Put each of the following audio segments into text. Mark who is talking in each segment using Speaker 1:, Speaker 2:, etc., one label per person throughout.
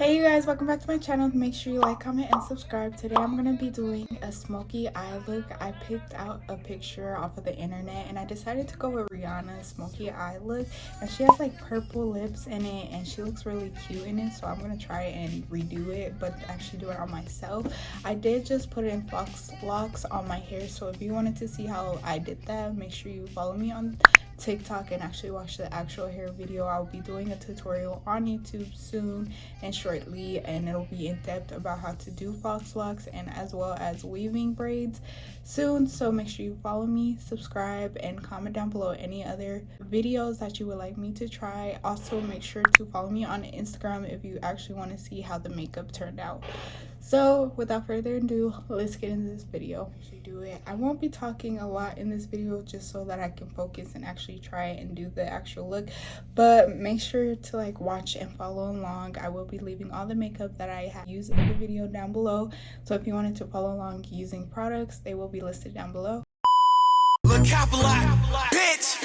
Speaker 1: Hey you guys, welcome back to my channel. Make sure you like, comment, and subscribe. Today I'm going to be doing a smoky eye look. I picked out a picture off of the internet and I decided to go with Rihanna's smoky eye look. And she has like purple lips in it and she looks really cute in it. So I'm going to try and redo it, but actually do it on myself. I did just put in fox locks on my hair. So if you wanted to see how I did that, make sure you follow me on TikTok and actually watch the actual hair video. I'll be doing a tutorial on YouTube soon and shortly, and it'll be in depth about how to do fox locks and as well as weaving braids soon. So make sure you follow me, subscribe, and comment down below any other videos that you would like me to try. Also make sure to follow me on Instagram if you actually want to see how the makeup turned out. So without further ado, let's get into this video. I won't be talking a lot in this video just so that I can focus and actually try and do the actual look, but make sure to like watch and follow along. I will be leaving all the makeup that I have used in the video down below, so if you wanted to follow along using products, they will be listed down below. Look, bitch,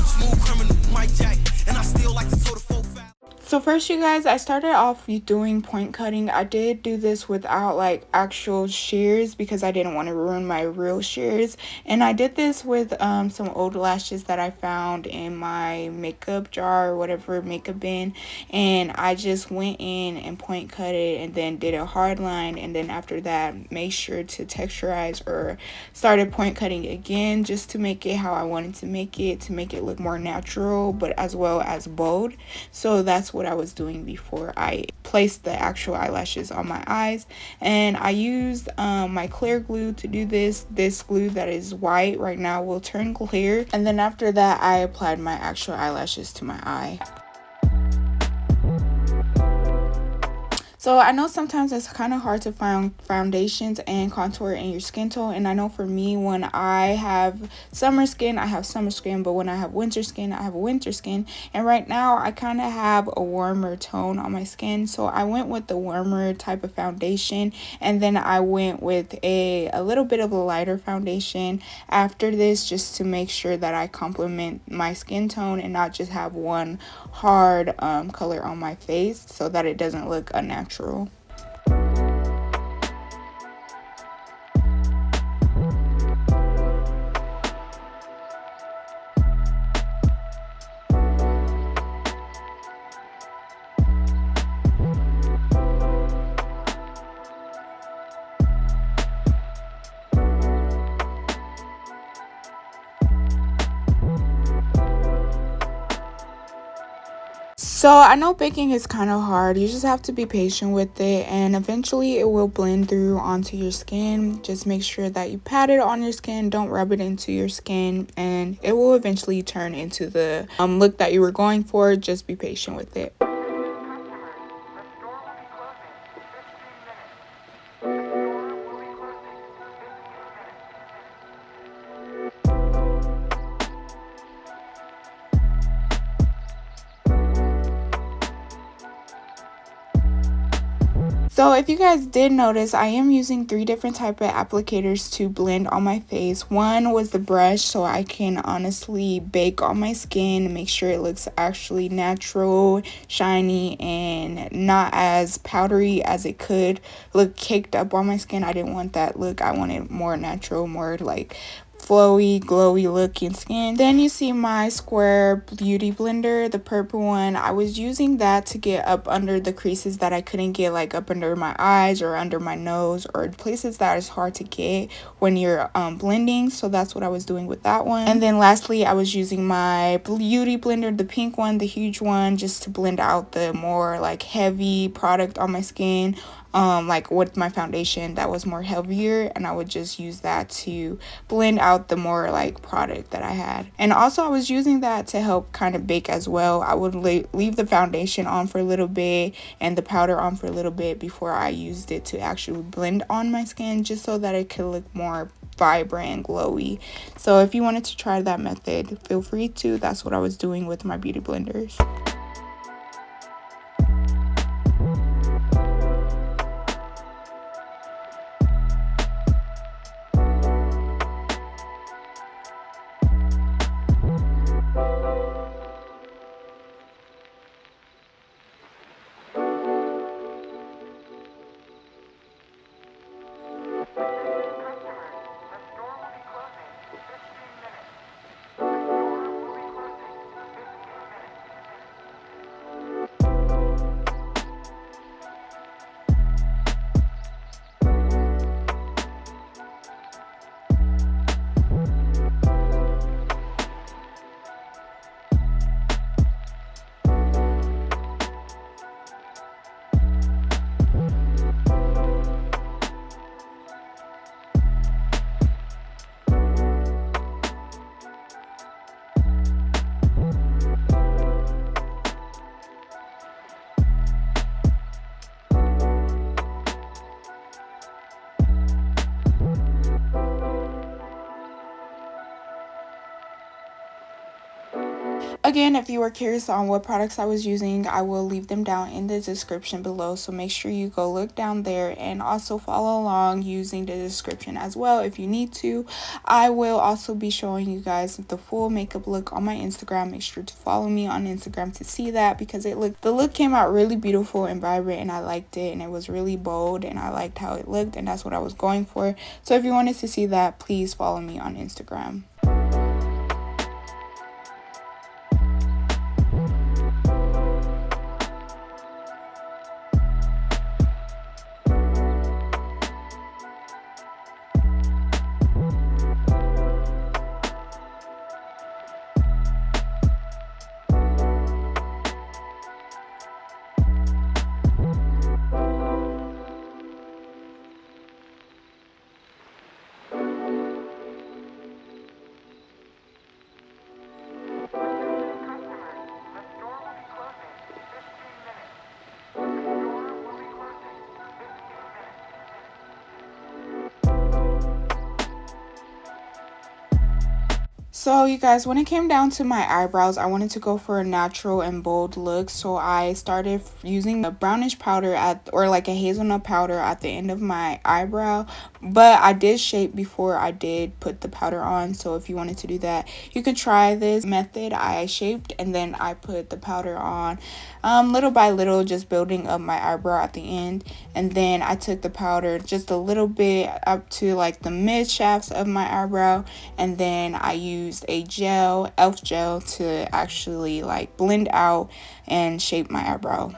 Speaker 1: smooth criminal, Mike Jack, and I still like to toe the full foul. So first, you guys, I started off doing point cutting. I did do this without like actual shears because I didn't want to ruin my real shears, and I did this with some old lashes that I found in my makeup jar or whatever makeup bin, and I just went in and point cut it and then did a hard line, and then after that made sure to texturize or started point cutting again just to make it how I wanted to make it look more natural but as well as bold. So that's what I was doing before I placed the actual eyelashes on my eyes, and I used my clear glue to do this glue that is white right now will turn clear, and then after that I applied my actual eyelashes to my eye. So I know sometimes it's kind of hard to find foundations and contour in your skin tone, and I know for me, when I have summer skin, I have summer skin, but when I have winter skin, I have winter skin, and right now I kind of have a warmer tone on my skin, so I went with the warmer type of foundation, and then I went with a little bit of a lighter foundation after this just to make sure that I complement my skin tone and not just have one hard color on my face so that it doesn't look unnatural. So I know baking is kind of hard. You just have to be patient with it, and eventually it will blend through onto your skin. Just make sure that you pat it on your skin, don't rub it into your skin, and it will eventually turn into the look that you were going for. Just be patient with it. So if you guys did notice, I am using 3 different type of applicators to blend on my face. One was the brush, so I can honestly bake on my skin and make sure it looks actually natural, shiny, and not as powdery as it could look caked up on my skin. I didn't want that look. I wanted more natural, more like flowy, glowy looking skin. Then you see my square beauty blender, the purple one. I was using that to get up under the creases that I couldn't get, like up under my eyes or under my nose, or places that is hard to get when you're blending. So that's what I was doing with that one. And then lastly, I was using my beauty blender, the pink one, the huge one, just to blend out the more like heavy product on my skin. Like with my foundation that was more heavier, and I would just use that to blend out the more like product that I had. And also I was using that to help kind of bake as well. I would leave the foundation on for a little bit and the powder on for a little bit before I used it to actually blend on my skin, just so that it could look more vibrant and glowy. So if you wanted to try that method, feel free to. That's what I was doing with my beauty blenders. Again, if you are curious on what products I was using, I will leave them down in the description below, so make sure you go look down there and also follow along using the description as well if you need to. I will also be showing you guys the full makeup look on my Instagram. Make sure to follow me on Instagram to see that, because the look came out really beautiful and vibrant, and I liked it, and it was really bold, and I liked how it looked, and that's what I was going for. So if you wanted to see that, please follow me on Instagram. So you guys, when it came down to my eyebrows, I wanted to go for a natural and bold look, so I started using a brownish powder or like a hazelnut powder at the end of my eyebrow. But I did shape before I did put the powder on, so if you wanted to do that, you can try this method. I shaped and then I put the powder on, little by little, just building up my eyebrow at the end. And then I took the powder just a little bit up to like the mid shafts of my eyebrow, and then I used a elf gel to actually like blend out and shape my eyebrow.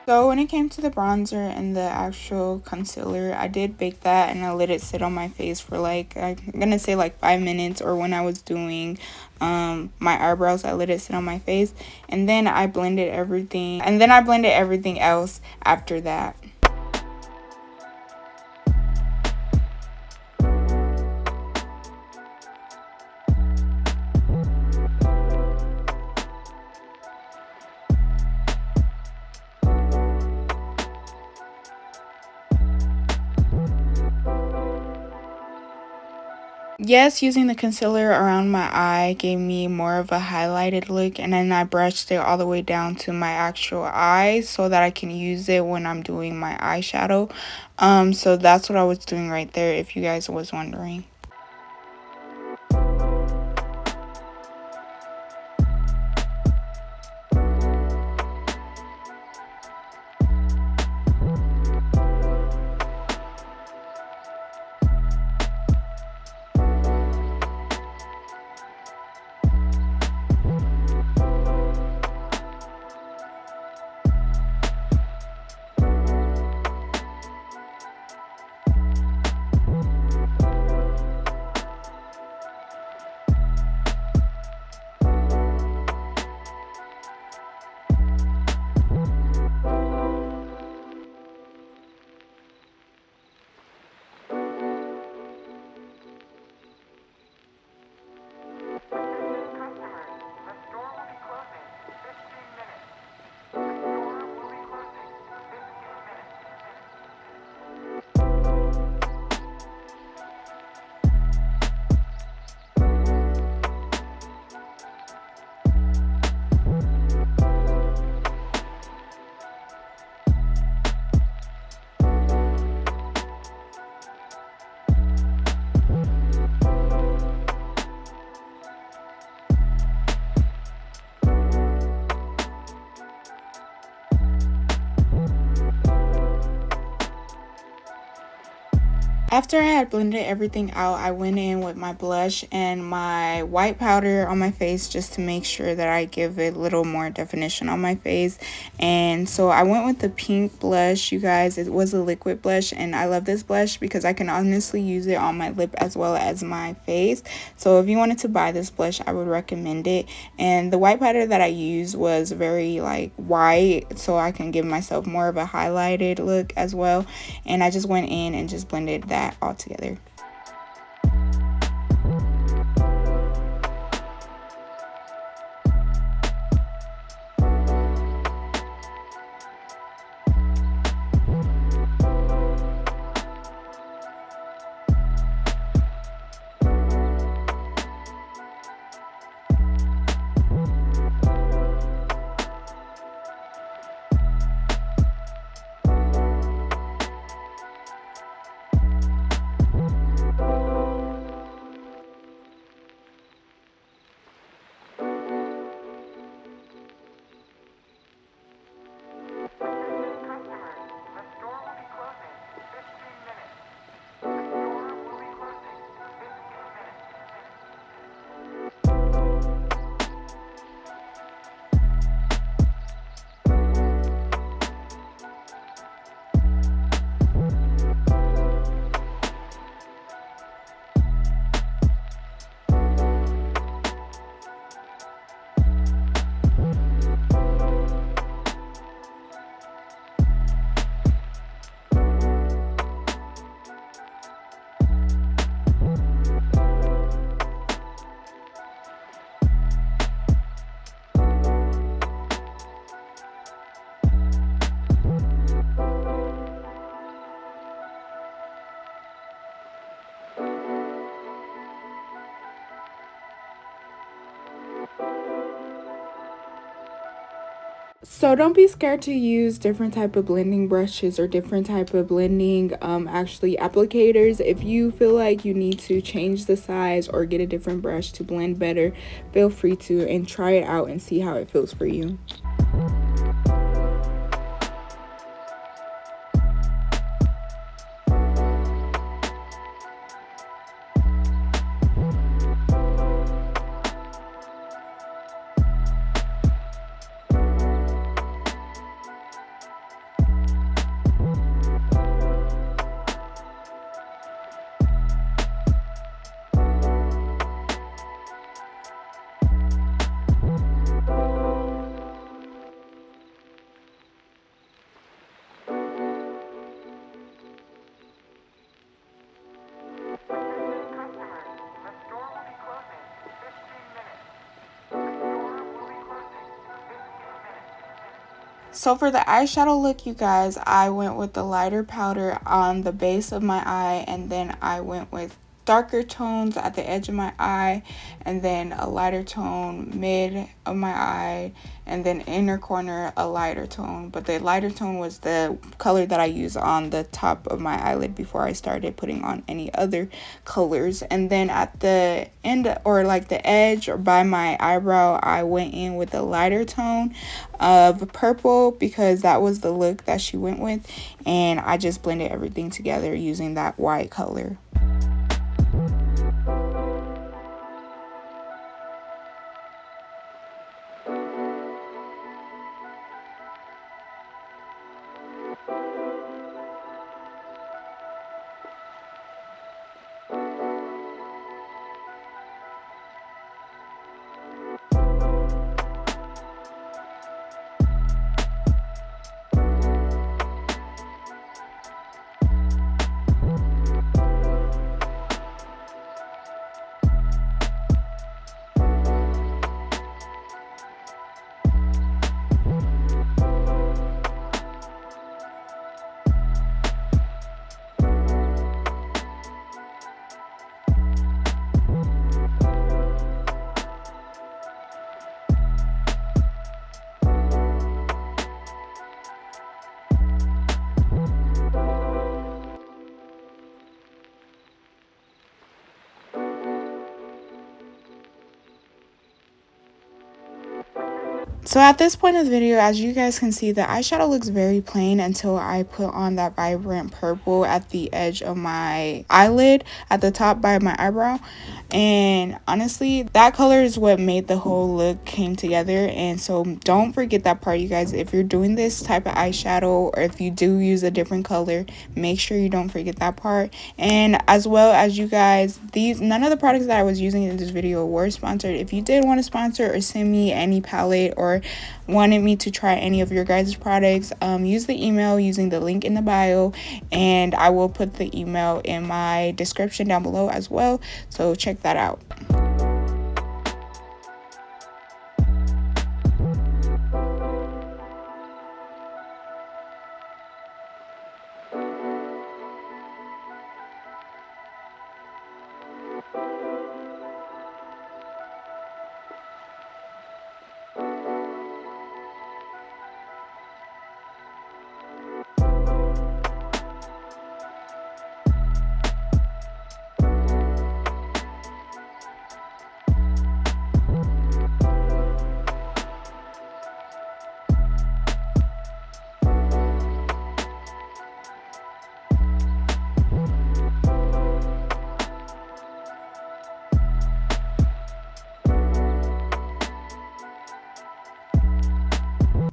Speaker 1: So when it came to the bronzer and the actual concealer, I did bake that and I let it sit on my face for like, I'm gonna say like 5 minutes, or when I was doing my eyebrows, I let it sit on my face, and then I blended everything else after that. Yes, using the concealer around my eye gave me more of a highlighted look, and then I brushed it all the way down to my actual eye so that I can use it when I'm doing my eyeshadow. So that's what I was doing right there, if you guys was wondering. After I had blended everything out, I went in with my blush and my white powder on my face just to make sure that I give it a little more definition on my face. And so I went with the pink blush, you guys. It was a liquid blush, and I love this blush because I can honestly use it on my lip as well as my face. So if you wanted to buy this blush, I would recommend it. And the white powder that I used was very like white, so I can give myself more of a highlighted look as well. And I just went in and just blended that all together. So don't be scared to use different type of blending brushes or different type of blending actually applicators. If you feel like you need to change the size or get a different brush to blend better, feel free to and try it out and see how it feels for you. So for the eyeshadow look, you guys, I went with the lighter powder on the base of my eye, and then I went with darker tones at the edge of my eye, and then a lighter tone mid of my eye, and then inner corner a lighter tone. But the lighter tone was the color that I used on the top of my eyelid before I started putting on any other colors. And then at the end, or like the edge or by my eyebrow, I went in with a lighter tone of purple because that was the look that she went with, and I just blended everything together using that white color. So at this point of the video, as you guys can see, the eyeshadow looks very plain until I put on that vibrant purple at the edge of my eyelid at the top by my eyebrow. And honestly, that color is what made the whole look came together. And so don't forget that part, you guys. If you're doing this type of eyeshadow, or if you do use a different color, make sure you don't forget that part. And as well as you guys, none of the products that I was using in this video were sponsored. If you did want to sponsor or send me any palette, or wanted me to try any of your guys' products, use the email using the link in the bio, and I will put the email in my description down below as well, so check that out.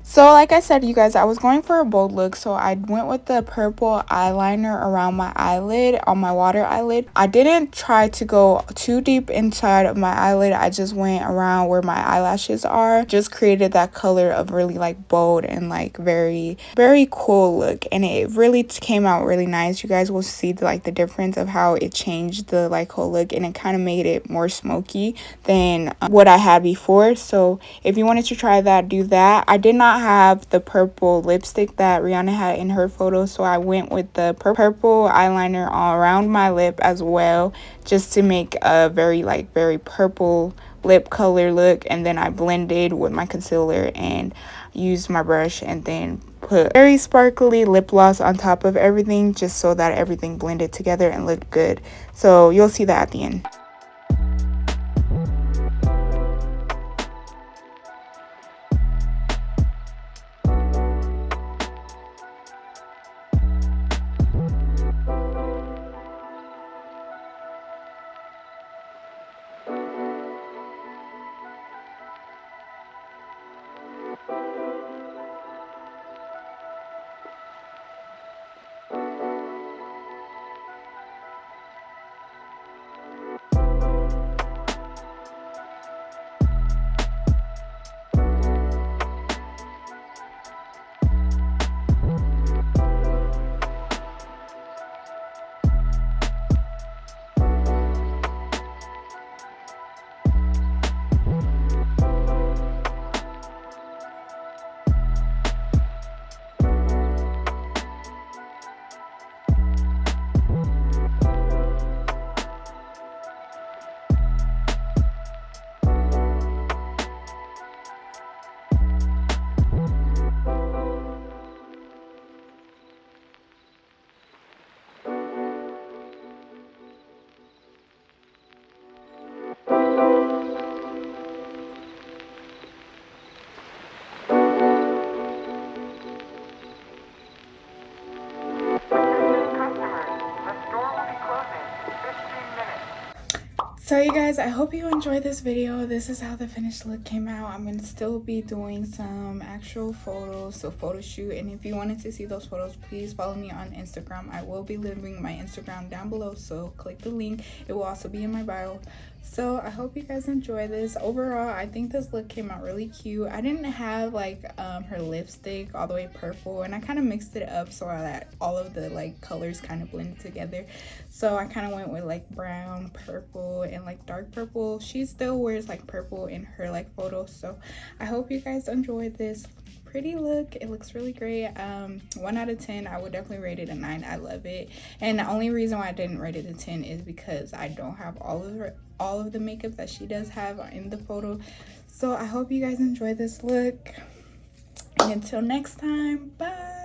Speaker 1: So like I said, you guys, I was going for a bold look, so I went with the purple eyeliner around my eyelid, on my water eyelid. I didn't try to go too deep inside of my eyelid. I just went around where my eyelashes are, just created that color of really like bold and like very, very cool look. And it really came out really nice. You guys will see the difference of how it changed the like whole look, and it kind of made it more smoky than what I had before. So if you wanted to try that, do that. I did not have the purple lipstick that Rihanna had in her photo, so I went with the purple eyeliner all around my lip as well, just to make a very purple lip color look. And then I blended with my concealer and used my brush, and then put very sparkly lip gloss on top of everything, just so that everything blended together and looked good. So you'll see that at the end. So you guys, I hope you enjoyed this video. This is how the finished look came out. I'm going to still be doing some actual photos, so photo shoot. And if you wanted to see those photos, please follow me on Instagram. I will be leaving my Instagram down below, so click the link. It will also be in my bio. So I hope you guys enjoy this. Overall, I think this look came out really cute. I didn't have like her lipstick all the way purple, and I kind of mixed it up so that all of the like colors kind of blended together. So I kind of went with like brown, purple, and like dark purple. She still wears like purple in her like photos. So I hope you guys enjoyed this pretty look. It looks really great. 1 out of 10. I would definitely rate it a 9. I love it. And the only reason why I didn't rate it a 10 is because I don't have all of the makeup that she does have in the photo. So I hope you guys enjoy this look, and until next time, bye.